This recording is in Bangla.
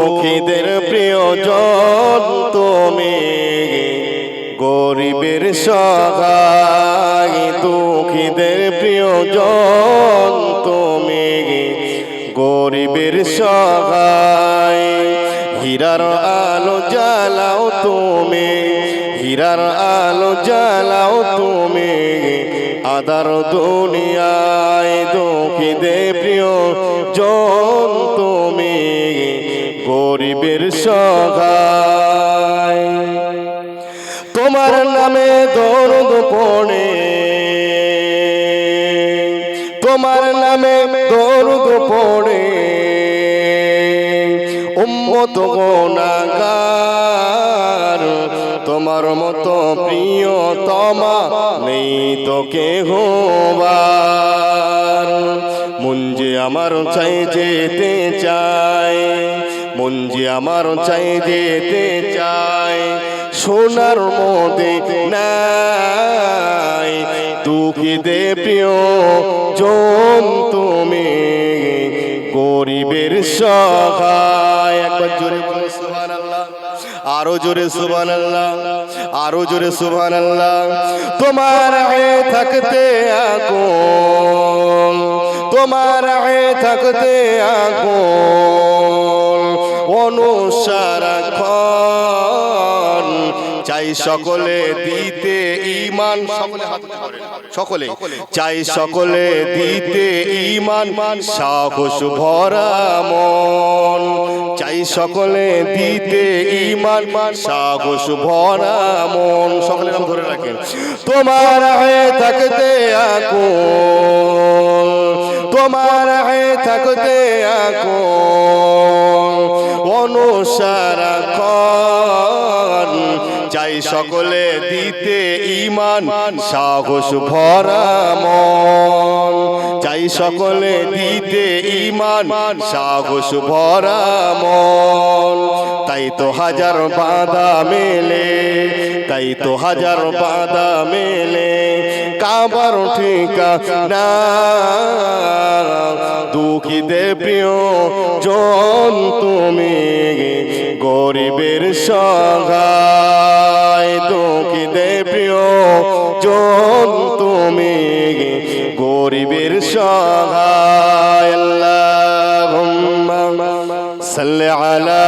দুঃখীদের প্রিয়জন তুমি, গরিবের সহায়। দুঃখীদের প্রিয়জন তুমি, গরিবের সহায়। হীরার আলো জ্বালাও তুমি, হীরার আলো জ্বালাও তুমি, আধার দুনিয়ায়। দুঃখীদের প্রিয়জন তুমি, গরিবের সহায়। তোমার নামে দরুদ পড়ে, তোমার নামে দরুদ পড়ে উম্মত গুনাহগার। তোমার মতো প্রিয়তমা নেই তো কেহ আর। মন যে আমার চাই যেতে চায়, মন যে আমার চাই যেতে চায় সোনার মদিনায়। দুঃখীদের প্রিয়জন তুমি, গরিবের সহায়। একবার জোরে বলো সুবহানাল্লাহ, আরো জোরে সুবহানাল্লাহ, আরো জোরে সুবহানাল্লাহ। তোমার আয়ে থাকতে আকুল, তোমার আয়ে থাকতে আকুল অনুসারাক্ষণ চাই সকলে দিতে ঈমান। সকলে হাত ধরে, সকলে চাই সকলে দিতে ঈমান, সাহস ভরা মন। চাই সকলে দিতে ঈমান, সাহস ভরা মন। সকলে নাম ধরে রাখেন। তোমার হয়ে থাকতে আকুল, তোমার হয়ে থাকতে আকুল অনুসারাক্ষণ চাই সকলে দিতে ঈমান, সাহস ভরা মন। চাই সকলে দিতে ঈমান, সাহস ভরা মন। তাই তো হাজার বাধা মেলে, তাই তো হাজার বাধা মেলে কাবার ঠিকানা। দুঃখীদের প্রিয়জন তুমি, গরিবের সহায়। দুঃখীদের প্রিয়জন তুমি, গরিবের সহায়। আল্লাহুম্মা সাল্লি আলা